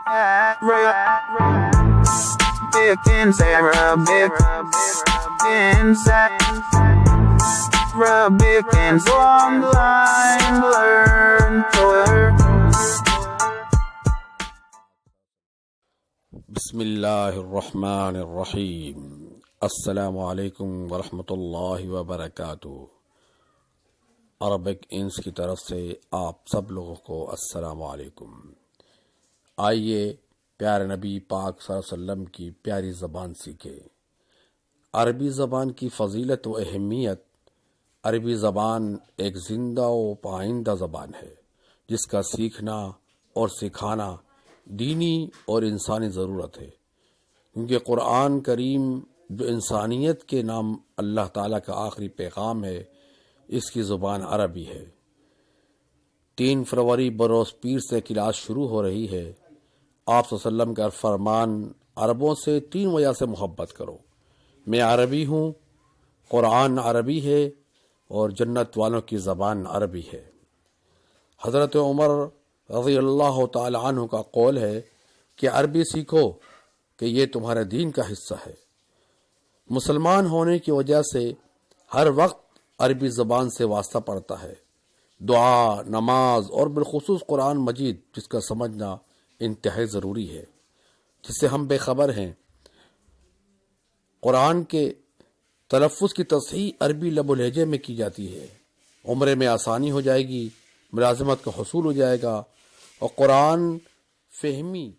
Arabic and online learn to learn. بسم اللہ الرحمن الرحیم. السلام علیکم ورحمۃ اللہ وبرکاتہ. عربک انس کی طرف سے آپ سب لوگوں کو السلام علیکم. آئیے پیارے نبی پاک صلی اللہ علیہ وسلم کی پیاری زبان سیکھیں. عربی زبان کی فضیلت و اہمیت. عربی زبان ایک زندہ و پائندہ زبان ہے جس کا سیکھنا اور سکھانا دینی اور انسانی ضرورت ہے، کیونکہ قرآن کریم جو انسانیت کے نام اللہ تعالیٰ کا آخری پیغام ہے، اس کی زبان عربی ہے. 3 فروری بروز پیر سے کلاس شروع ہو رہی ہے. آپ صلی اللہ علیہ وسلم کا فرمان عربوں سے 3 وجہ سے محبت کرو. میں عربی ہوں، قرآن عربی ہے اور جنت والوں کی زبان عربی ہے. حضرت عمر رضی اللہ تعالی عنہ کا قول ہے کہ عربی سیکھو کہ یہ تمہارے دین کا حصہ ہے. مسلمان ہونے کی وجہ سے ہر وقت عربی زبان سے واسطہ پڑتا ہے. دعا، نماز اور بالخصوص قرآن مجید جس کا سمجھنا انتہائی ضروری ہے، جس سے ہم بے خبر ہیں. قرآن کے تلفظ کی تصحیح عربی لب و لہجے میں کی جاتی ہے. عمرے میں آسانی ہو جائے گی، ملازمت کا حصول ہو جائے گا اور قرآن فہمی